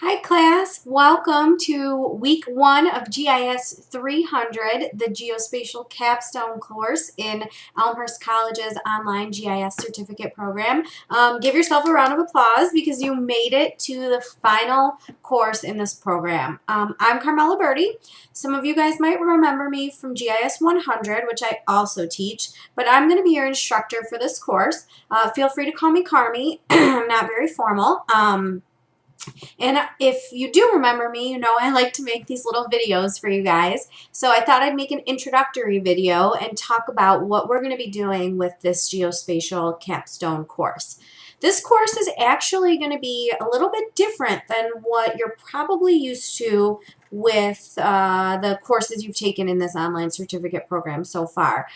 Hi class, welcome to week 1 of GIS 300, the Geospatial Capstone course in Elmhurst College's online GIS certificate program. Give yourself a round of applause because you made it to the final course in this program. I'm Carmela Birdie. Some of you guys might remember me from GIS 100, which I also teach, but I'm going to be your instructor for this course. Feel free to call me Carmy. I'm not very formal. And if you do remember me, you know I like to make these little videos for you guys. So I thought I'd make an introductory video and talk about what we're going to be doing with this geospatial capstone course. This course is actually going to be a little bit different than what you're probably used to with the courses you've taken in this online certificate program so far.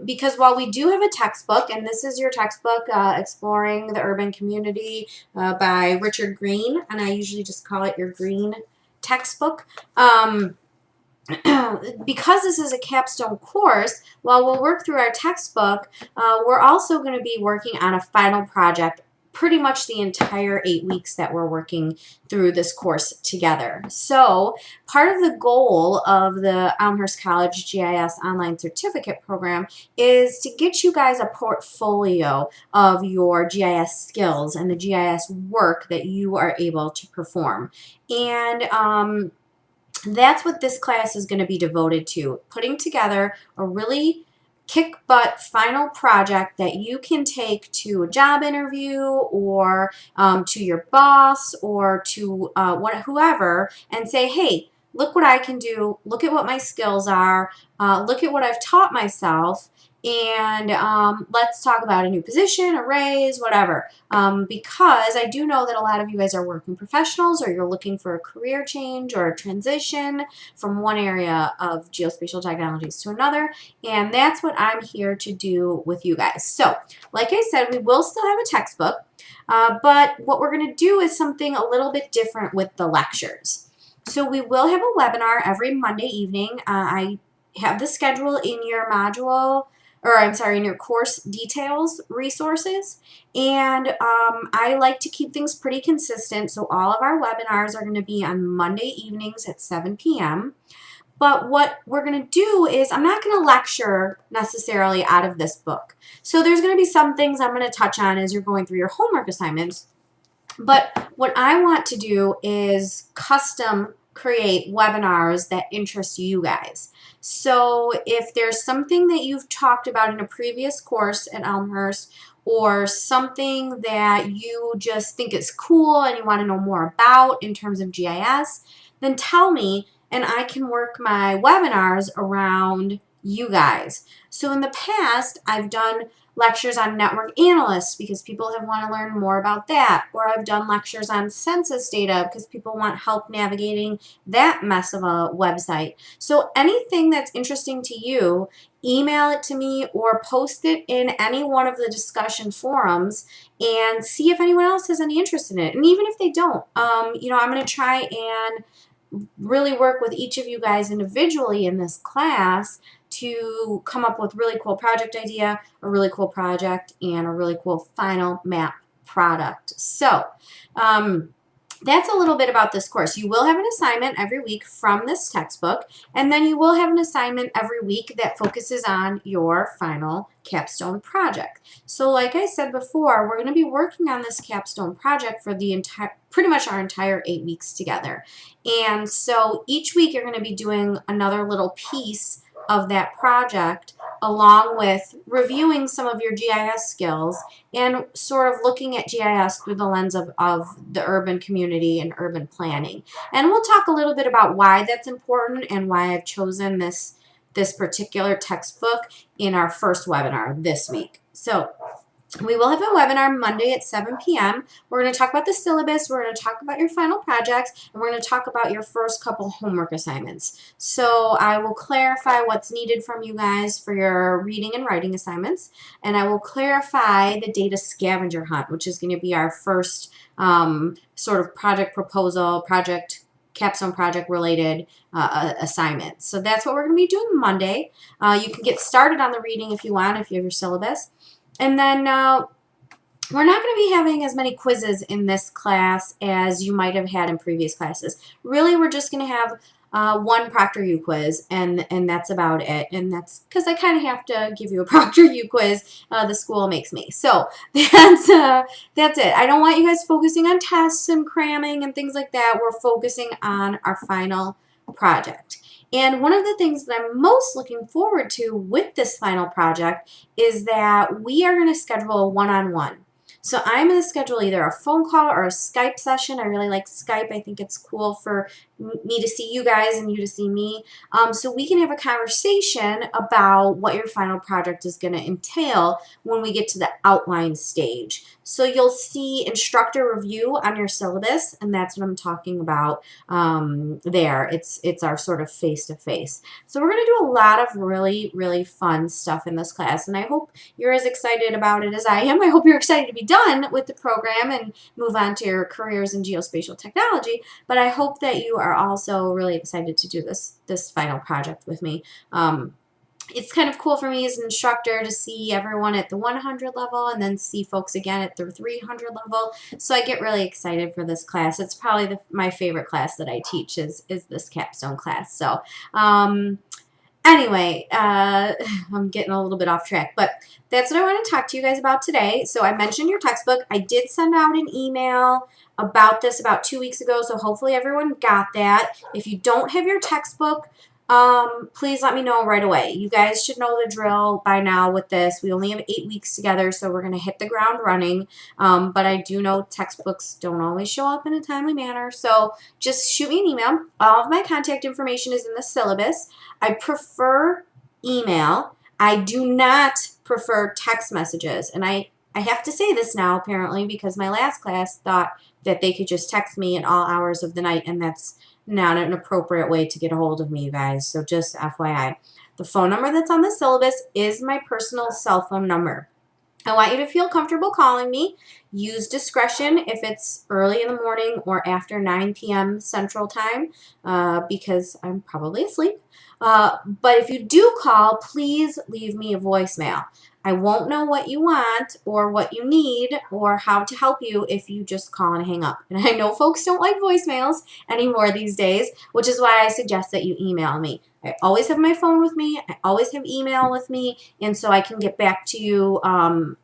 Because while we do have a textbook, and this is your textbook, Exploring the Urban Community by Richard Green, and I usually just call it your green textbook. Because this is a capstone course, while we'll work through our textbook, we're also going to be working on a final project pretty much the entire 8 weeks that we're working through this course together. So part of the goal of the Elmhurst College GIS online certificate program is to get you guys a portfolio of your GIS skills and the GIS work that you are able to perform. And that's what this class is going to be devoted to, putting together a really kick-butt final project that you can take to a job interview or to your boss or to whoever and say, hey, look what I can do, look at what my skills are, look at what I've taught myself, and let's talk about a new position, a raise, whatever. Because I do know that a lot of you guys are working professionals or you're looking for a career change or a transition from one area of geospatial technologies to another, and that's what I'm here to do with you guys. So, like I said, we will still have a textbook, but what we're going to do is something a little bit different with the lectures. So we will have a webinar every Monday evening. I have the schedule in your module, or I'm sorry, in your course details resources. And I like to keep things pretty consistent. So all of our webinars are going to be on Monday evenings at 7 p.m. But what we're going to do is I'm not going to lecture necessarily out of this book. So there's going to be some things I'm going to touch on as you're going through your homework assignments. But what I want to do is custom create webinars that interest you guys. So if there's something that you've talked about in a previous course at Elmhurst or something that you just think is cool and you want to know more about in terms of GIS, then tell me and I can work my webinars around you guys. So in the past, I've done lectures on network analysts because people have want to learn more about that, or I've done lectures on census data because people want help navigating that mess of a website. So anything that's interesting to you, email it to me or post it in any one of the discussion forums and see if anyone else has any interest in it. And even if they don't, you know, I'm going to try and really work with each of you guys individually in this class to come up with really cool project idea, a really cool project, and a really cool final map product. So that's a little bit about this course. You will have an assignment every week from this textbook, and then you will have an assignment every week that focuses on your final capstone project. So like I said before, we're going to be working on this capstone project for the pretty much our entire 8 weeks together. And so each week you're going to be doing another little piece of that project along with reviewing some of your GIS skills and sort of looking at GIS through the lens of the urban community and urban planning. And we'll talk a little bit about why that's important and why I've chosen this particular textbook in our first webinar this week. So we will have a webinar Monday at 7 p.m. We're going to talk about the syllabus, we're going to talk about your final projects, and we're going to talk about your first couple homework assignments. So I will clarify what's needed from you guys for your reading and writing assignments, and I will clarify the data scavenger hunt, which is going to be our first sort of project proposal, capstone project related assignments. So that's what we're going to be doing Monday. You can get started on the reading if you want, if you have your syllabus. And then We're not going to be having as many quizzes in this class as you might have had in previous classes. Really, we're just going to have one ProctorU quiz, and that's about it. And that's because I kind of have to give you a ProctorU quiz. The school makes me. So that's it. I don't want you guys focusing on tests and cramming and things like that. We're focusing on our final project. And one of the things that I'm most looking forward to with this final project is that we are going to schedule a one-on-one. So I'm going to schedule either a phone call or a Skype session. I really like Skype. I think it's cool for me to see you guys and you to see me. So we can have a conversation about what your final project is going to entail when we get to the outline stage. So you'll see instructor review on your syllabus, and that's what I'm talking about there. It's our sort of face-to-face. So we're going to do a lot of really, really fun stuff in this class, and I hope you're as excited about it as I am. I hope you're excited to be done with the program and move on to your careers in geospatial technology, but I hope that you are also really excited to do this final project with me. It's kind of cool for me as an instructor to see everyone at the 100 level and then see folks again at the 300 level. So I get really excited for this class. It's probably my favorite class that I teach is this capstone class. So anyway, I'm getting a little bit off track, but that's what I want to talk to you guys about today. So I mentioned your textbook. I did send out an email about this about 2 weeks ago, so hopefully everyone got that. If you don't have your textbook, please let me know right away. You guys should know the drill by now with this. We only have 8 weeks together, so we're going to hit the ground running. But I do know textbooks don't always show up in a timely manner, so just shoot me an email. All of my contact information is in the syllabus. I prefer email. I do not prefer text messages, and I have to say this now apparently because my last class thought that they could just text me at all hours of the night, and that's not an appropriate way to get a hold of me, you guys. So just FYI. The phone number that's on the syllabus is my personal cell phone number. I want you to feel comfortable calling me. Use discretion if it's early in the morning or after 9 p.m. Central Time because I'm probably asleep. But if you do call, please leave me a voicemail. I won't know what you want or what you need or how to help you if you just call and hang up. And I know folks don't like voicemails anymore these days, which is why I suggest that you email me. I always have my phone with me. I always have email with me, and so I can get back to you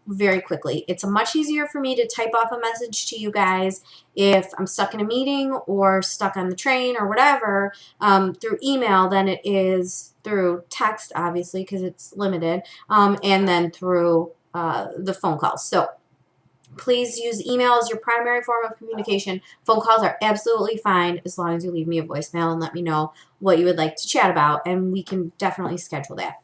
very quickly. It's much easier for me to type off a message to you guys if I'm stuck in a meeting or stuck on the train or whatever through email than it is through text, obviously, because it's limited, and then through the phone calls. So please use email as your primary form of communication. Phone calls are absolutely fine as long as you leave me a voicemail and let me know what you would like to chat about, and we can definitely schedule that.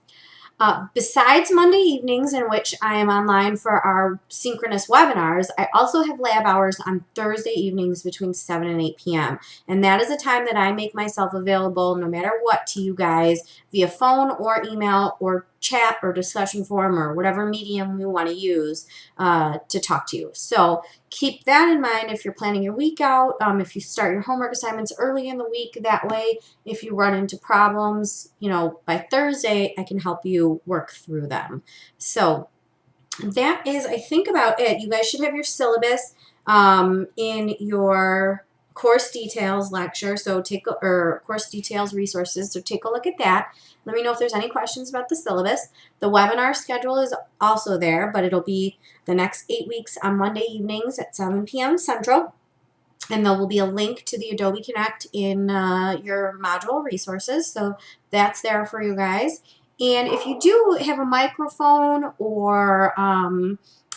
Besides Monday evenings, in which I am online for our synchronous webinars, I also have lab hours on Thursday evenings between 7 and 8 p.m. And that is a time that I make myself available no matter what to you guys via phone or email or chat or discussion forum or whatever medium you want to use to talk to you. So keep that in mind if you're planning your week out, if you start your homework assignments early in the week. That way, if you run into problems, by Thursday, I can help you work through them. So that is, I think, about it. You guys should have your syllabus in your course details lecture, so course details resources, so take a look at that. Let me know if there's any questions about the syllabus. The webinar schedule is also there, but it'll be the next 8 weeks on Monday evenings at 7 p.m. Central. And there will be a link to the Adobe Connect in your module resources, so that's there for you guys. And if you do have a microphone or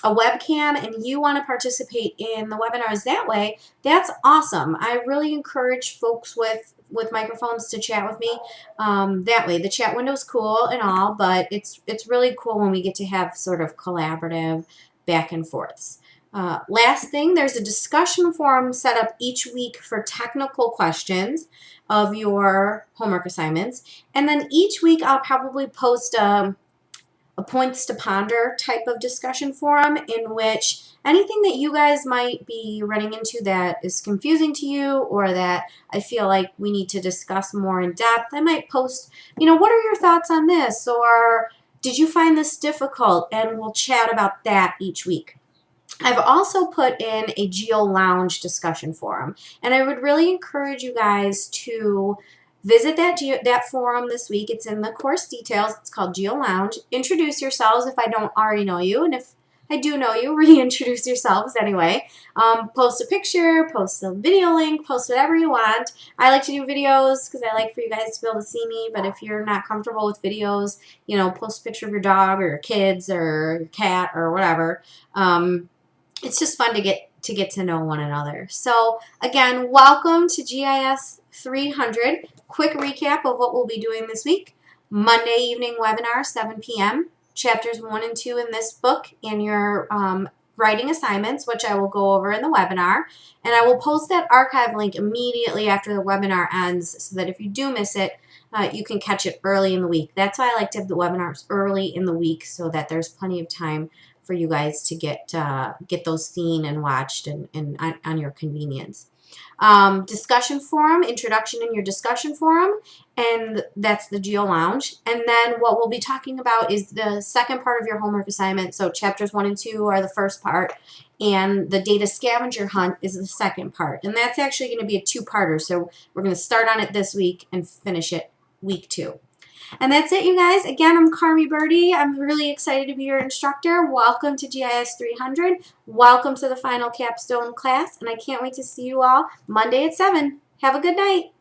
a webcam and you want to participate in the webinars that way, that's awesome. I really encourage folks with microphones to chat with me that way. The chat window is cool and all, but it's really cool when we get to have sort of collaborative back and forths. Last thing, there's a discussion forum set up each week for technical questions of your homework assignments. And then each week I'll probably post a points to ponder type of discussion forum in which anything that you guys might be running into that is confusing to you or that I feel like we need to discuss more in depth, I might post, what are your thoughts on this? Or did you find this difficult? And we'll chat about that each week. I've also put in a Geo Lounge discussion forum, and I would really encourage you guys to visit that forum this week. It's in the course details. It's called Geo Lounge. Introduce yourselves if I don't already know you, and if I do know you, reintroduce yourselves anyway. Post a picture, post a video link, post whatever you want. I like to do videos because I like for you guys to be able to see me, but if you're not comfortable with videos, you know, post a picture of your dog or your kids or your cat or whatever. It's just fun to get to know one another. So again, welcome to GIS 300. Quick recap of what we'll be doing this week. Monday evening webinar, 7 p.m. Chapters 1 and 2 in this book and your writing assignments, which I will go over in the webinar. And I will post that archive link immediately after the webinar ends so that if you do miss it, you can catch it early in the week. That's why I like to have the webinars early in the week so that there's plenty of time for you guys to get those seen and watched and on your convenience. Discussion forum, introduction in your discussion forum, and that's the Geo Lounge. And then what we'll be talking about is the second part of your homework assignment. So chapters 1 and 2 are the first part, and the data scavenger hunt is the second part. And that's actually going to be a two-parter. So we're going to start on it this week and finish it week 2. And that's it, you guys. Again, I'm Carmi Birdie. I'm really excited to be your instructor. Welcome to GIS 300. Welcome to the final capstone class, and I can't wait to see you all Monday at 7. Have a good night.